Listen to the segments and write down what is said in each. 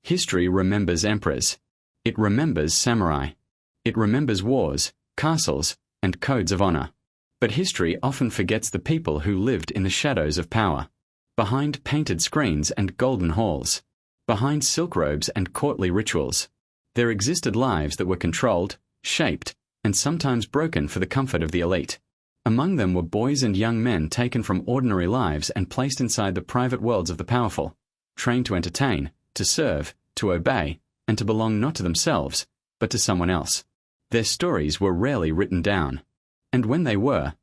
History remembers emperors. It remembers samurai. It remembers wars, castles, and codes of honor. But history often forgets the people who lived in the shadows of power. Behind painted screens and golden halls. Behind silk robes and courtly rituals. There existed lives that were controlled, shaped, and sometimes broken for the comfort of the elite. Among them were boys and young men taken from ordinary lives and placed inside the private worlds of the powerful, trained to entertain, to serve, to obey, and to belong not to themselves, but to someone else. Their stories were rarely written down. And when they were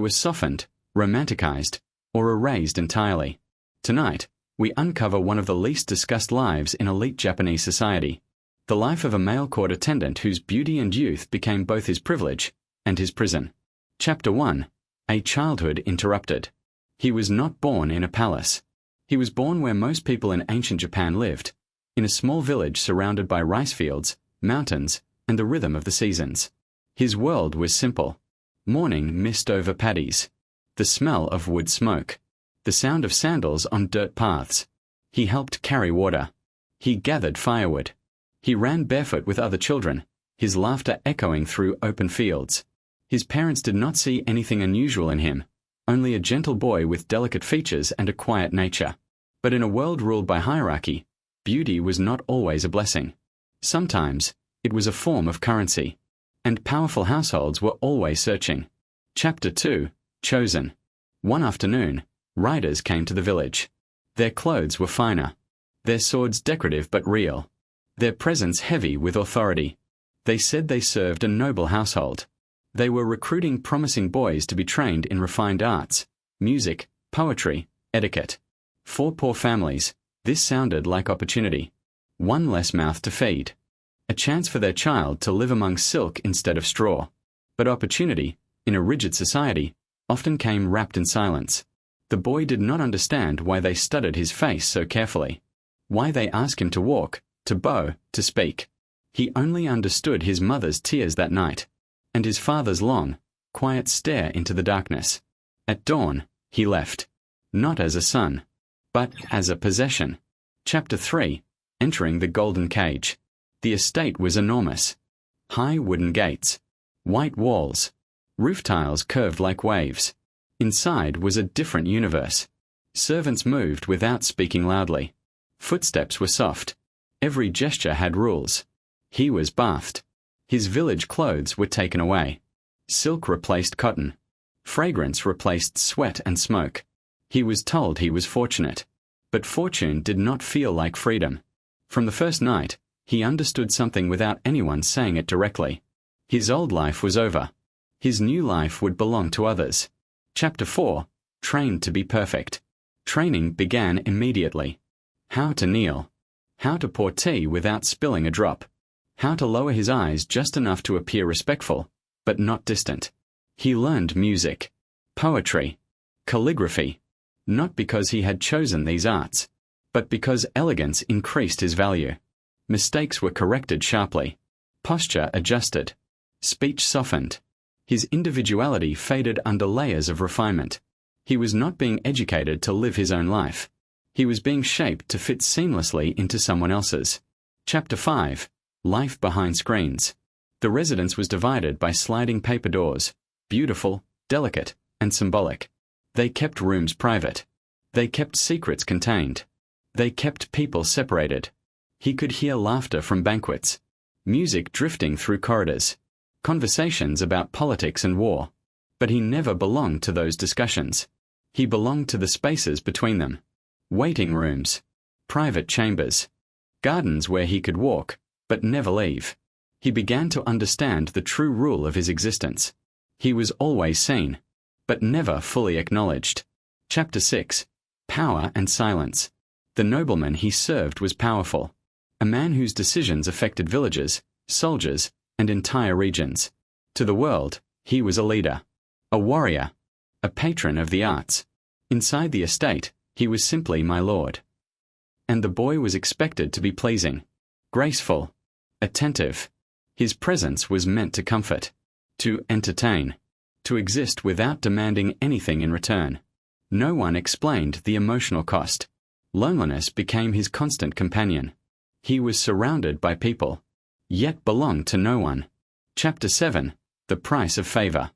softened, romanticized, or erased entirely. Tonight, we uncover one of the least discussed lives in elite Japanese society. The life of a male court attendant whose beauty and youth became both his privilege and his prison. Chapter 1. A Childhood Interrupted. He was not born in a palace. He was born where most people in ancient Japan lived, in a small village surrounded by rice fields, mountains, and the rhythm of the seasons. His world was simple. Morning mist over paddies. The smell of wood smoke. The sound of sandals on dirt paths. He helped carry water. He gathered firewood. He ran barefoot with other children, his laughter echoing through open fields. His parents did not see anything unusual in him, only a gentle boy with delicate features and a quiet nature. But in a world ruled by hierarchy, beauty was not always a blessing. Sometimes, it was a form of currency. And powerful households were always searching. Chapter 2. Chosen. One afternoon, riders came to the village. Their clothes were finer. Their swords decorative but real. Their presence heavy with authority. They said they served a noble household. They were recruiting promising boys to be trained in refined arts, music, poetry, etiquette. For poor families, this sounded like opportunity. One less mouth to feed. A chance for their child to live among silk instead of straw. But opportunity, in a rigid society, often came wrapped in silence. The boy did not understand why they studied his face so carefully. Why they asked him to walk, to bow, to speak. He only understood his mother's tears that night, and his father's long, quiet stare into the darkness. At dawn, he left. Not as a son, but as a possession. Chapter 3. Entering the Golden Cage. The estate was enormous. High wooden gates. White walls. Roof tiles curved like waves. Inside was a different universe. Servants moved without speaking loudly. Footsteps were soft. Every gesture had rules. He was bathed. His village clothes were taken away. Silk replaced cotton. Fragrance replaced sweat and smoke. He was told he was fortunate. But fortune did not feel like freedom. From the first night, he understood something without anyone saying it directly. His old life was over. His new life would belong to others. Chapter 4. Trained to be perfect. Training began immediately. How to kneel. How to pour tea without spilling a drop. How to lower his eyes just enough to appear respectful, but not distant. He learned music, poetry, calligraphy, not because he had chosen these arts, but because elegance increased his value. Mistakes were corrected sharply. Posture adjusted. Speech softened. His individuality faded under layers of refinement. He was not being educated to live his own life. He was being shaped to fit seamlessly into someone else's. Chapter 5. Life behind screens. The residence was divided by sliding paper doors, beautiful, delicate, and symbolic. They kept rooms private. They kept secrets contained. They kept people separated. He could hear laughter from banquets, music drifting through corridors, conversations about politics and war. But he never belonged to those discussions. He belonged to the spaces between them. Waiting rooms, private chambers, gardens where he could walk, but never leave. He began to understand the true rule of his existence. He was always seen, but never fully acknowledged. Chapter 6. Power and Silence. The nobleman he served was powerful. A man whose decisions affected villages, soldiers, and entire regions. To the world, he was a leader, a warrior, a patron of the arts. Inside the estate, he was simply my lord. And the boy was expected to be pleasing, graceful, attentive. His presence was meant to comfort, to entertain, to exist without demanding anything in return. No one explained the emotional cost. Loneliness became his constant companion. He was surrounded by people, yet belonged to no one. Chapter 7. The Price of Favor.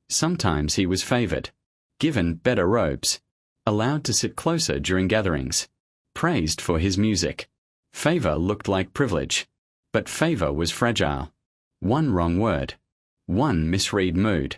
Sometimes he was favored, given better robes, allowed to sit closer during gatherings, praised for his music. Favor looked like privilege, but favor was fragile. One wrong word, one misread mood,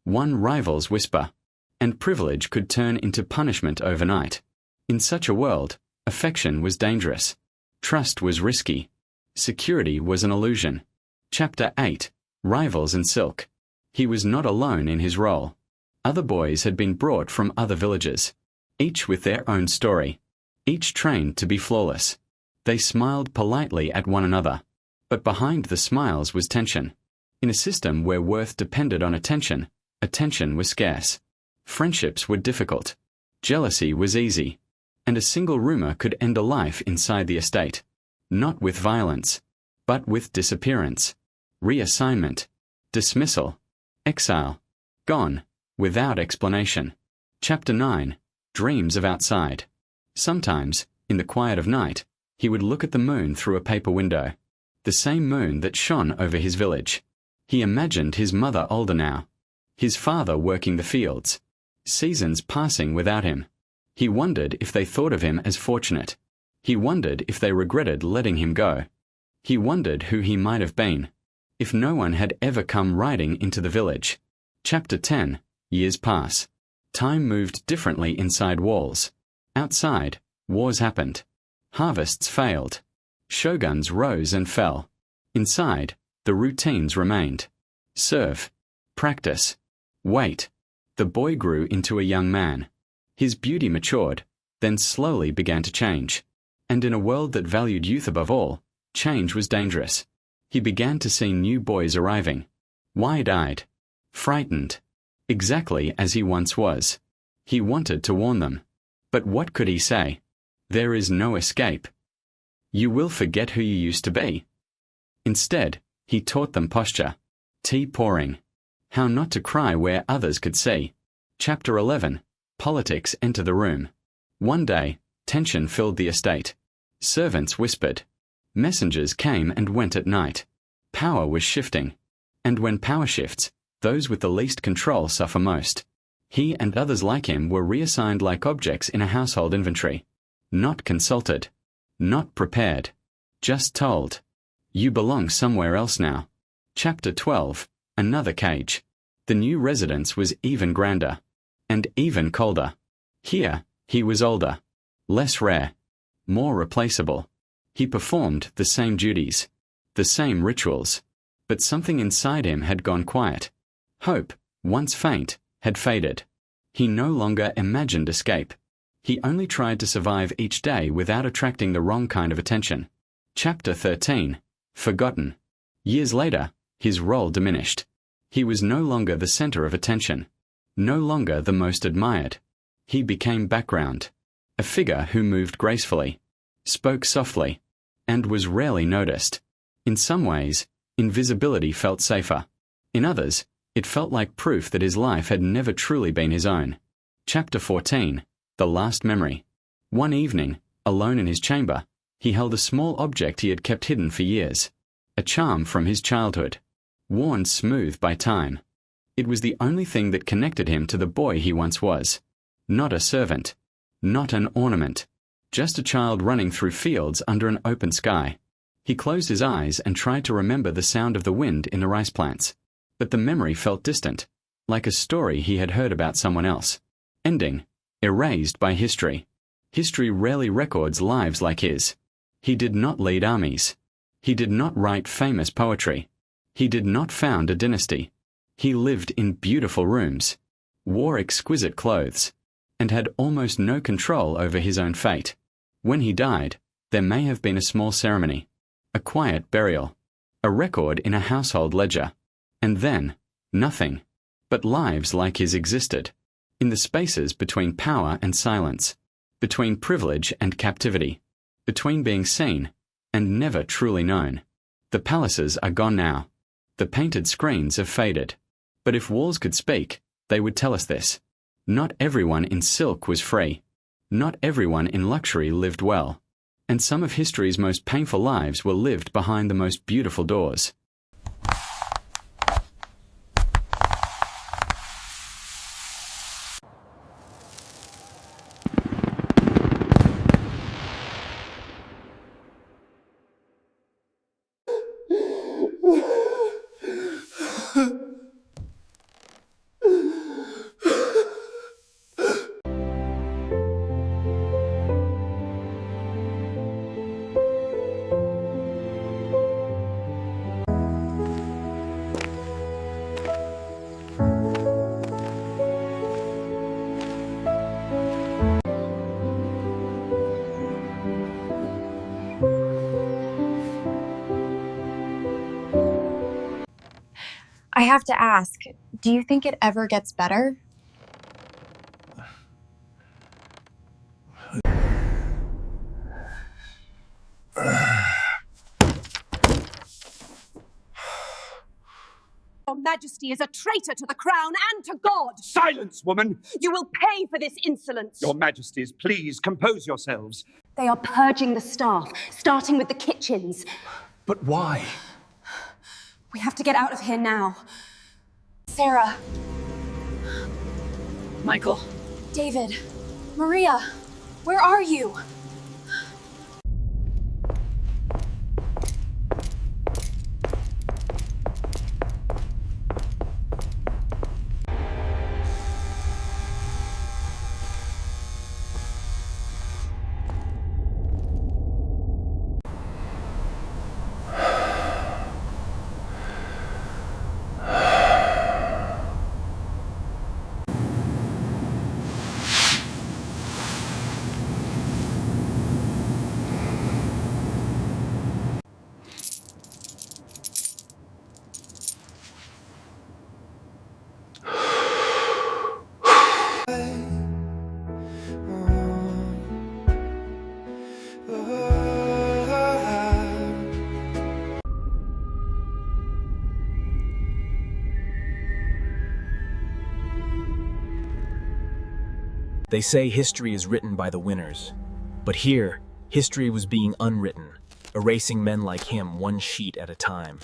one rival's whisper, and privilege could turn into punishment overnight. In such a world, affection was dangerous. Trust was risky. Security was an illusion. Chapter 8. Rivals and Silk. He was not alone in his role. Other boys had been brought from other villages, each with their own story, each trained to be flawless. They smiled politely at one another, but behind the smiles was tension. In a system where worth depended on attention, attention was scarce. Friendships were difficult. Jealousy was easy. And a single rumor could end a life inside the estate. Not with violence, but with disappearance, reassignment, dismissal, exile, gone, without explanation. Chapter 9. Dreams of Outside. Sometimes, in the quiet of night, he would look at the moon through a paper window, the same moon that shone over his village. He imagined his mother older now, his father working the fields, seasons passing without him. He wondered if they thought of him as fortunate. He wondered if they regretted letting him go. He wondered who he might have been, if no one had ever come riding into the village. Chapter 10. Years pass. Time moved differently inside walls. Outside, wars happened. Harvests failed. Shoguns rose and fell. Inside, the routines remained. Serve. Practice. Wait. The boy grew into a young man. His beauty matured, then slowly began to change. And in a world that valued youth above all, change was dangerous. He began to see new boys arriving. Wide-eyed. Frightened. Exactly as he once was. He wanted to warn them. But what could he say? There is no escape. You will forget who you used to be. Instead, he taught them posture. Tea pouring. How not to cry where others could see. Chapter 11. Politics enter the room. One day, tension filled the estate. Servants whispered. Messengers came and went at night. Power was shifting. And when power shifts, those with the least control suffer most. He and others like him were reassigned like objects in a household inventory. Not consulted. Not prepared. Just told. You belong somewhere else now. Chapter 12. Another cage. The new residence was even grander. And even colder. Here, he was older. Less rare. More replaceable. He performed the same duties. The same rituals. But something inside him had gone quiet. Hope, once faint, had faded. He no longer imagined escape. He only tried to survive each day without attracting the wrong kind of attention. Chapter 13. Forgotten. Years later, his role diminished. He was no longer the center of attention. No longer the most admired. He became background. A figure who moved gracefully, spoke softly, and was rarely noticed. In some ways, invisibility felt safer. In others, it felt like proof that his life had never truly been his own. Chapter 14. The Last Memory. One evening, alone in his chamber, he held a small object he had kept hidden for years. A charm from his childhood, worn smooth by time. It was the only thing that connected him to the boy he once was. Not a servant. Not an ornament. Just a child running through fields under an open sky. He closed his eyes and tried to remember the sound of the wind in the rice plants. But the memory felt distant, like a story he had heard about someone else. Ending. Erased by history. History rarely records lives like his. He did not lead armies. He did not write famous poetry. He did not found a dynasty. He lived in beautiful rooms, wore exquisite clothes, and had almost no control over his own fate. When he died, there may have been a small ceremony, a quiet burial, a record in a household ledger, and then, nothing. But lives like his existed, in the spaces between power and silence, between privilege and captivity, between being seen and never truly known. The palaces are gone now. The painted screens have faded. But if walls could speak, they would tell us this. Not everyone in silk was free. Not everyone in luxury lived well. and some of history's most painful lives were lived behind the most beautiful doors. I have to ask, do you think it ever gets better? Your Majesty is a traitor to the crown and to God! Silence, woman! You will pay for this insolence! Your Majesties, please compose yourselves. They are purging the staff, starting with the kitchens. But why? We have to get out of here now. Sarah, Michael. David, Maria, where are you? They say history is written by the winners. But here, history was being unwritten, erasing men like him one sheet at a time.